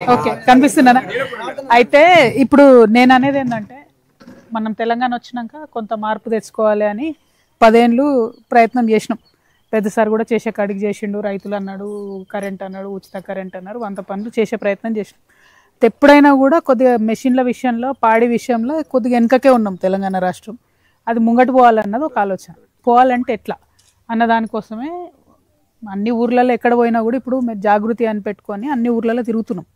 Okay కనిపిస్తున్నానా? అయితే ఇప్పుడు నేను అనేది ఏంటంటే మనం తెలంగాణ వచ్చినాక కొంత మార్పు తెచ్చుకోవాలి అని 10 ఏళ్ళు ప్రయత్నం చేసినాం. పెద్దసారి కూడా చేసే కాడికి చేసిండు. రైతులు అన్నాడు, కరెంట్ అన్నాడు, ఉచిత కరెంట్ అన్నారు, 100 పనులు చేసే ప్రయత్నం చేసినాం. ఎప్పుడైనా కూడా కొద్దిగా మెషిన్ల విషయంలో, పాడి విషయంలో కొద్దిగా వెనకకే ఉన్నాం తెలంగాణ రాష్ట్రం. అది ముంగట పోవాలన్నది ఒక ఆలోచన. పోవాలంటే ఎట్లా అన్న దానికోసమే అన్ని ఊర్లలో ఎక్కడ పోయినా కూడా ఇప్పుడు మేము జాగృతి అని పెట్టుకొని అన్ని ఊర్లలో తిరుగుతున్నాం,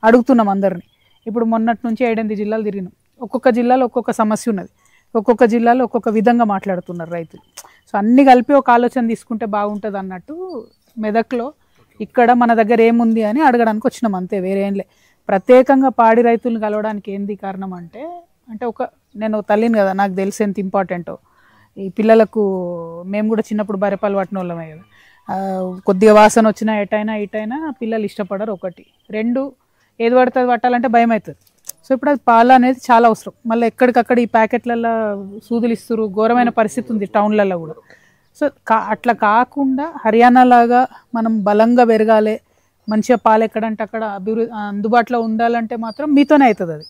అడుగుతున్నాం అందరినీ. ఇప్పుడు మొన్నటి నుంచి 7-8 జిల్లాలు తిరిగినాం. ఒక్కొక్క జిల్లాలో ఒక్కొక్క సమస్య ఉన్నది, ఒక్కొక్క జిల్లాలో ఒక్కొక్క విధంగా మాట్లాడుతున్నారు రైతులు. సో అన్ని కలిపి ఒక ఆలోచన తీసుకుంటే బాగుంటుంది అన్నట్టు మెదక్లో ఇక్కడ మన దగ్గర ఏముంది అని అడగడానికి వచ్చినాం, అంతే, వేరే ఏం లే. ప్రత్యేకంగా పాడి రైతులను కలవడానికి ఏంది కారణం అంటే నేను తల్లిని కదా, నాకు తెలిసి ఎంత ఇంపార్టెంటో ఈ పిల్లలకు. మేము కూడా చిన్నప్పుడు బరెపాలు పట్టిన వాళ్ళమే కదా. కొద్దిగా వాసన వచ్చినా ఎటైనా ఇటైనా పిల్లలు ఇష్టపడరు. 1, 2 ఏది పడుతుంది పట్టాలంటే భయం అవుతుంది. సో ఇప్పుడు అది పాలు అనేది చాలా అవసరం. మళ్ళీ ఎక్కడికక్కడ ఈ ప్యాకెట్లలో సూదులు ఇస్తారు, ఘోరమైన పరిస్థితి ఉంది టౌన్లలో కూడా. సో అట్లా కాకుండా హర్యానా లాగా మనం బలంగా పెరగాలి, మంచిగా పాలు ఎక్కడంటే అక్కడ అందుబాటులో ఉండాలంటే మాత్రం మీతోనే అవుతుంది. అది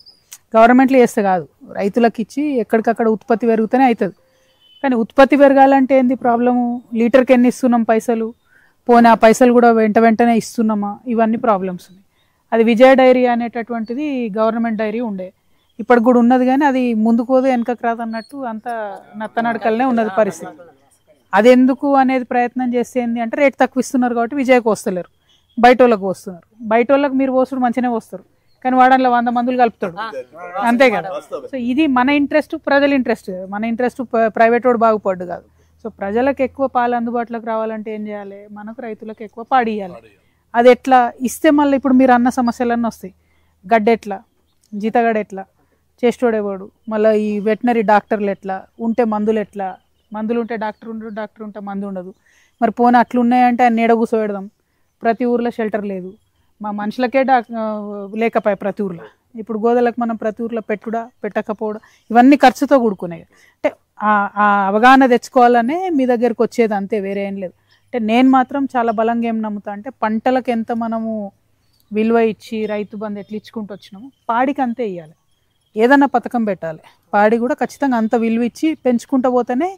గవర్నమెంట్లో చేస్తే కాదు, రైతులకు ఇచ్చి ఎక్కడికక్కడ ఉత్పత్తి పెరుగుతూనే అవుతుంది. కానీ ఉత్పత్తి పెరగాలంటే ఏంది ప్రాబ్లము? లీటర్కి ఎన్ని ఇస్తున్నాం పైసలు, పోనీ ఆ పైసలు కూడా వెంటనే ఇస్తున్నామా, ఇవన్నీ ప్రాబ్లమ్స్ ఉన్నాయి. అది విజయ డైరీ అనేటటువంటిది గవర్నమెంట్ డైరీ ఉండే, ఇప్పటికి కూడా ఉన్నది. కానీ అది ముందుకు పోదు వెనకకు రాదు అన్నట్టు అంత నత్తనడకలనే ఉన్నది పరిస్థితి. అది ఎందుకు అనేది ప్రయత్నం చేస్తే ఏంది అంటే రేట్ తక్కువ ఇస్తున్నారు కాబట్టి విజయకు వస్తలేరు, బయట వాళ్ళకు వస్తున్నారు. బయట వాళ్ళకి మీరు పోస్తుడు మంచిగానే వస్తారు, కానీ వాడల్లో 100 మందులు కలుపుతాడు, అంతే కదా. సో ఇది మన ఇంట్రెస్ట్, ప్రజల ఇంట్రెస్ట్. మన ఇంట్రెస్ట్ ప్రైవేట్ వాడు బాగుపడ్డు కాదు. సో ప్రజలకు ఎక్కువ పాలు అందుబాటులోకి రావాలంటే ఏం చేయాలి? మనకు రైతులకు ఎక్కువ పాడి ఇవ్వాలి. అది ఎట్లా ఇస్తే మళ్ళీ ఇప్పుడు మీరు అన్న సమస్యలన్నీ వస్తాయి. గడ్డ ఎట్లా, జీతగడ ఎట్లా, చేస్తోడేవాడు, మళ్ళీ ఈ వెటనరీ డాక్టర్లు ఎట్లా ఉంటే, మందులు ఎట్లా, మందులు ఉంటే డాక్టర్ ఉండడు, డాక్టర్ ఉంటే మందు ఉండదు. మరి పోనీ అట్లున్నాయంటే ఆయన నీడ కూర్చోబెడదాం. ప్రతి ఊర్లో షెల్టర్ లేదు, మా మనుషులకే లేకపోయాయి ప్రతి ఊర్లో. ఇప్పుడు గోదలకు మనం ప్రతి ఊర్లో పెట్టకపోవడం ఇవన్నీ ఖర్చుతో కూడుకున్నాయి. అంటే ఆ అవగాహన తెచ్చుకోవాలనే మీ దగ్గరికి వచ్చేది, అంతే, వేరే ఏం లేదు. అంటే నేను మాత్రం చాలా బలంగా ఏం నమ్ముతా అంటే పంటలకు ఎంత మనము విలువ ఇచ్చి రైతు బంధు ఎట్లా ఇచ్చుకుంటూ వచ్చినాము, పాడికి అంతే ఇవ్వాలి. ఏదన్నా పథకం పెట్టాలి, పాడి కూడా ఖచ్చితంగా అంత విలువ ఇచ్చి పెంచుకుంటూ పోతేనే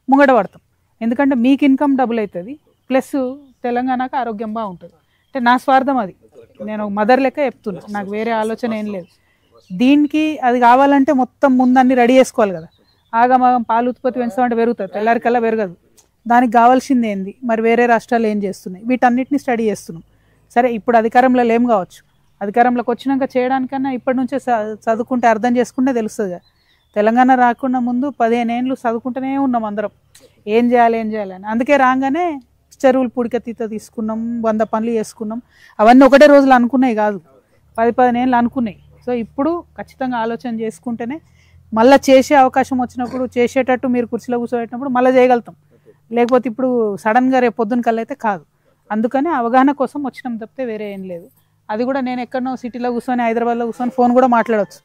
ముంగట పడతాం. ఎందుకంటే మీకు ఇన్కమ్ డబుల్ అవుతుంది, ప్లస్ తెలంగాణకు ఆరోగ్యం బాగుంటుంది. అంటే నా స్వార్థం అది, నేను మదర్ లెక్క చెప్తున్నా, నాకు వేరే ఆలోచన ఏం లేదు. దీనికి అది కావాలంటే మొత్తం ముందన్నీ రెడీ చేసుకోవాలి కదా. ఆగమాగం పాలు ఉత్పత్తి పెంచుతామంటే పెరుగుతుంది, తెల్లారికల్లా పెరగదు. దానికి కావాల్సింది ఏంది మరి, వేరే రాష్ట్రాలు ఏం చేస్తున్నాయి, వీటన్నిటిని స్టడీ చేస్తున్నాం. సరే ఇప్పుడు అధికారంలో ఏం కావచ్చు, అధికారంలోకి వచ్చినాక చేయడానికన్నా ఇప్పటి నుంచే చదువుకుంటే అర్థం చేసుకుంటే తెలుస్తుంది. తెలంగాణ రాకుండా ముందు 15 ఏళ్ళు చదువుకుంటూనే ఉన్నాం అందరం, ఏం చేయాలి అని. అందుకే రాగానే చెరువులు పూడికతీత తీసుకున్నాం, 100 పనులు చేసుకున్నాం. అవన్నీ ఒకటే రోజులు అనుకున్నాయి కాదు, 10-15 ఏళ్ళు అనుకున్నాయి. సో ఇప్పుడు ఖచ్చితంగా ఆలోచన చేసుకుంటేనే మళ్ళీ చేసే అవకాశం వచ్చినప్పుడు, చేసేటట్టు మీరు కుర్చీలో కూర్చోబెట్టినప్పుడు మళ్ళీ చేయగలుగుతాం. లేకపోతే ఇప్పుడు సడన్గా రేపు పొద్దున కల్లా అయితే కాదు. అందుకని అవగాహన కోసం వచ్చినాం తప్పితే వేరే ఏం లేదు. అది కూడా నేను ఎక్కడనో సిటీలో కూర్చొని, హైదరాబాద్లో కూర్చొని ఫోన్ కూడా మాట్లాడవచ్చు.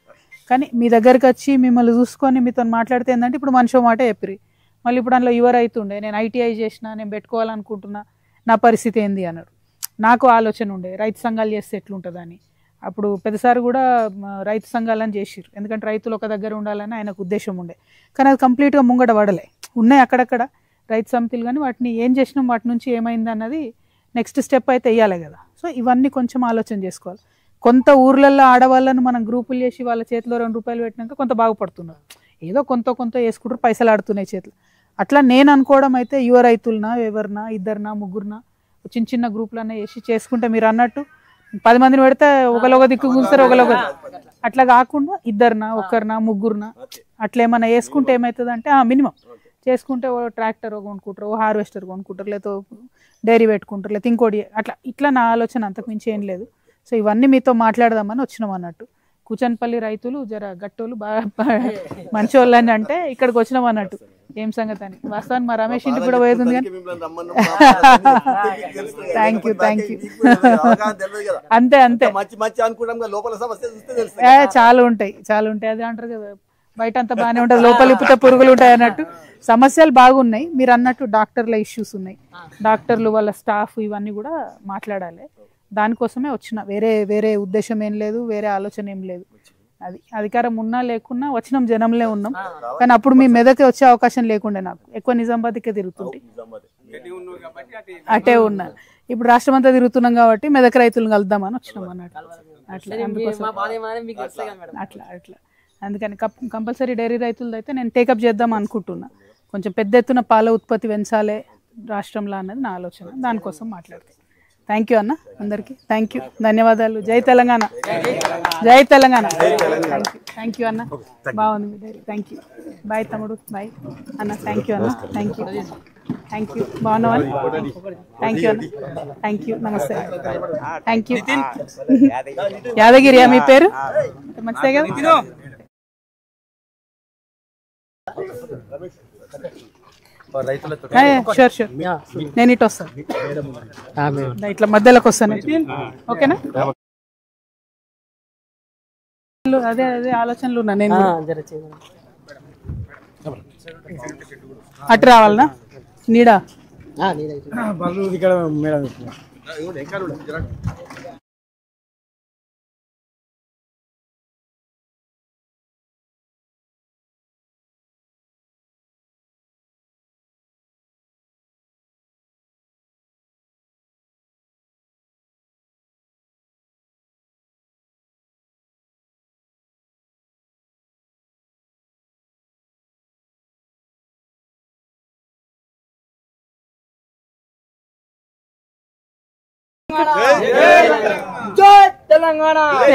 కానీ మీ దగ్గరికి వచ్చి మిమ్మల్ని చూసుకొని మీతో మాట్లాడితే ఏంటంటే ఇప్పుడు మనిషి మాట చెప్పిరి. మళ్ళీ ఇప్పుడు అందులో యువర్ అవుతుండే, నేను ఐటీఐ చేసిన, నేను పెట్టుకోవాలనుకుంటున్నా, నా పరిస్థితి ఏంది అన్నాడు. నాకు ఆలోచన ఉండే రైతు సంఘాలు చేస్తే ఎట్లుంటుందని. అప్పుడు పెద్దసారి కూడా రైతు సంఘాలని చేసిరు, ఎందుకంటే రైతులు ఒక దగ్గర ఉండాలని ఆయనకు ఉద్దేశం ఉండే. కానీ అది కంప్లీట్గా ముంగట పడలే. ఉన్నాయి అక్కడక్కడ రైతు సమితిలు, కానీ వాటిని ఏం చేసినాం, వాటి నుంచి ఏమైంది అన్నది నెక్స్ట్ స్టెప్ అయితే వేయాలి కదా. సో ఇవన్నీ కొంచెం ఆలోచన చేసుకోవాలి. కొంత ఊర్లలో ఆడవాళ్ళను మనం గ్రూపులు చేసి వాళ్ళ చేతిలో 2 రూపాయలు పెట్టినాక కొంత బాగుపడుతున్నారు, ఏదో కొంత వేసుకుంటారు, పైసలు ఆడుతున్నాయి చేతులు. అట్లా నేను అనుకోవడం అయితే యువ రైతులనా, ఎవరినా, 2, 3 చిన్న గ్రూపులన్నా వేసి చేసుకుంటే, మీరు అన్నట్టు 10 మందిని పెడితే ఒకరిొక దిక్కు కూర్చుంటారు, ఒకరిొక. అట్లా కాకుండా 2, 1, 3 అట్లా ఏమన్నా వేసుకుంటే ఏమవుతుంది అంటే మినిమం చేసుకుంటే ఓ ట్రాక్టర్ కొనుక్కుంటారు, ఓ హార్వెస్టర్ కొనుక్కుంటారు, లేకపోతే డైరీ పెట్టుకుంటారు, లేకపోతే ఇంకోటి ఇట్లా నా ఆలోచన, అంతకుమించి ఏం లేదు. సో ఇవన్నీ మీతో మాట్లాడదామని వచ్చినాం అన్నట్టు. కూచన్పల్లి రైతులు జర గట్టోళ్ళు బాగా మంచి వాళ్ళని అంటే ఇక్కడికి వచ్చినాం అన్నట్టు. ఏం సంగతి అని వాస్తవానికి మా రమేష్ ఇంటికి కూడా పోయేది ఉంది. కానీ థ్యాంక్ యూ అంతే చాలా ఉంటాయి. అది అంటారు కదా, బయట అంతా బాగానే ఉంటుంది, లోపల ఇప్పితే పురుగులు ఉంటాయి అన్నట్టు. సమస్యలు బాగున్నాయి. మీరు అన్నట్టు డాక్టర్ల ఇష్యూస్ ఉన్నాయి, డాక్టర్లు వాళ్ళ స్టాఫ్ ఇవన్నీ కూడా మాట్లాడాలి. దానికోసమే వచ్చిన, వేరే వేరే ఉద్దేశం ఏం లేదు, వేరే ఆలోచన ఏం లేదు. అది అధికారం ఉన్నా లేకున్నా వచ్చినాం, జనంలో ఉన్నాం. కానీ అప్పుడు మీ మెదక్కి వచ్చే అవకాశం లేకుండే, నాకు ఎక్కువ నిజామాబాద్కే తిరుగుతుంటే అటే ఉన్నా. ఇప్పుడు రాష్ట్రం అంతా తిరుగుతున్నాం కాబట్టి మెదక్ రైతులను కలుద్దామని వచ్చినాం అన్నట్టు. అట్లా అందుకోసం అట్లా అట్లా అందుకని కంపల్సరీ డైరీ రైతులది అయితే నేను టేకప్ చేద్దాం అనుకుంటున్నా. కొంచెం పెద్ద ఎత్తున పాల ఉత్పత్తి పెంచాలి రాష్ట్రంలో అన్నది నా ఆలోచన. దానికోసం మాట్లాడుతాను. థ్యాంక్ యూ అన్న, అందరికీ థ్యాంక్ యూ, ధన్యవాదాలు. జై తెలంగాణ, జై తెలంగాణ. థ్యాంక్ యూ అన్న, బాగుంది మీ డైరీ. Thank you. బాయ్ తమ్ముడు, బాయ్ అన్న. థ్యాంక్ యూ అన్న, థ్యాంక్ యూ, థ్యాంక్ యూ. బాగున్నావా? థ్యాంక్ యూ అన్న, థ్యాంక్ యూ, నమస్తే, థ్యాంక్ యూ. యాదగిరియా మీ పేరు? మంచిదే కదా. షూర్ షూర్, నేను ఇటు వస్తాను, ఇట్లా మధ్యలోకి వస్తాను. ఓకేనా? అదే అదే ఆలోచనలు ఉన్నా నేను. అటు రావాలనా? నీడా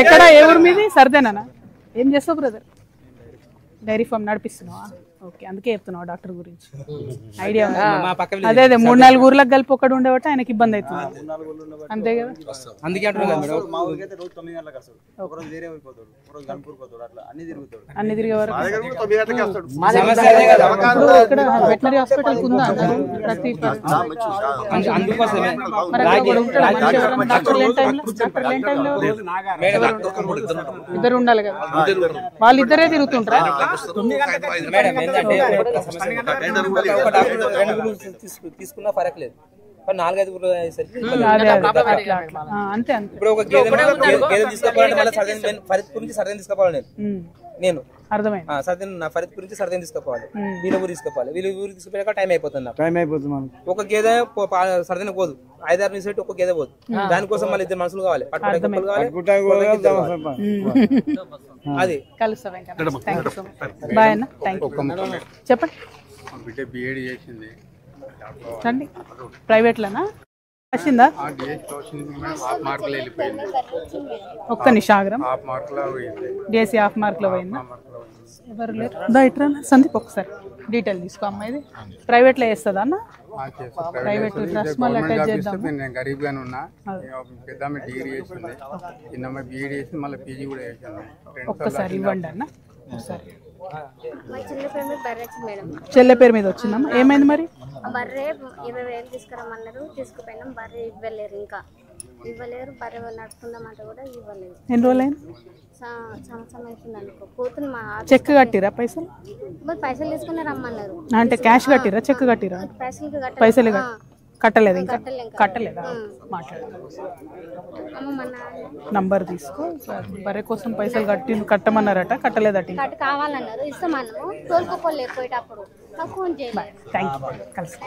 ఎక్కడ? ఏ ఊరు మీది? సర్దేనా? ఏం చేస్తావు బ్రదర్? డైరీ ఫామ్ నడిపిస్తున్నావా? ఓకే, అందుకే చెప్తున్నావు డాక్టర్ గురించి ఐడియా. అదే అదే 3-4 ఊర్లకు కలిపి ఒకటి ఉండేవాట ఆయనకి ఇబ్బంది అవుతుంది, అంతే కదా. అన్ని తిరిగే వరకు వెటనరీ హాస్పిటల్ ఉందా ప్రతి? ఇద్దరు ఉండాలి కదా, వాళ్ళిద్దరే తిరుగుతుంటారా? తీసుకున్నా ఫరక్ లేదు, 4-5 ఊర్లు అంతే. ఇప్పుడు ఒక గేదె తీసుకోవాలంటే మళ్ళీ ఫరీద్ గురించి సర్దేని తీసుకోవాలి. నేను అర్థమైంది, నా ఫరీద్ గురించి సర్దేని తీసుకోవాలి, వీళ్ళ ఊరు తీసుకోవాలి. వీళ్ళ ఊరు తీసుకుపోయాక టైం అయిపోతుంది. ఒక గేదె సర్దేని పోదు, 5-6 నిమిషాలు ఒక గేదె పోదు. దానికోసం మళ్ళీ 2 మనుషులు కావాలి, అది చెప్పండి. రండి, ప్రైవేట్లోనా వచ్చిందా? ఒక్క నిషాగ్రం డిఎస్సి హాఫ్ మార్క్లో పోయిందా? ఎవరు లేరు, ఇట్రా సందీప్ ఒకసారి డీటెయిల్ తీసుకో. అమ్మాయిది ప్రైవేట్లో వేస్తుందా అన్న? ప్రైవేట్ ట్రస్ట్ మళ్ళీ అటాచ్ చేద్దాం. నేను గరీబ్ గానే ఉన్నా, పెద్ద డిగ్రీ చేసింది, చిన్న బీఈడీ చేసి మళ్ళీ పీజీ కూడా చేసింది. ఒక్కసారి ఇవ్వండి అన్న. ఒకసారి చెల్లె పేరు మీద వచ్చిందమ్మా, ఏమైంది మరి? బర్రె 20,000 తీసుకురమ్మన్నారు, తీసుకుపోయినాం. బర్రె ఇవ్వలేరు, ఇంకా ఇవ్వలేరు. బర్రె నడుపుకుందామంటే కూడా ఇవ్వలేదు. ఎన్ని రోజులైంది? సంవత్సరం అవుతుంది అనుకో. కూతురు మా చెక్ కట్టిరా? పైసలు పైసలు తీసుకుని రమ్మన్నారు. అంటే క్యాష్ కట్టిరా, చెక్ కట్టిరా? పైసలు కట్టలేదు, ఇంకా కట్టలేదా? మాట్లాడదాం, నంబర్ తీసుకో. బర్రె కోసం పైసలు కట్టమన్నారట, కట్టలేదట. కావాలన్నారు, ఇస్తామన్నాము. తోలుకోపోలేకపోయేటప్పుడు ఫోన్ చేయాలి. థ్యాంక్ యూ, కలిసి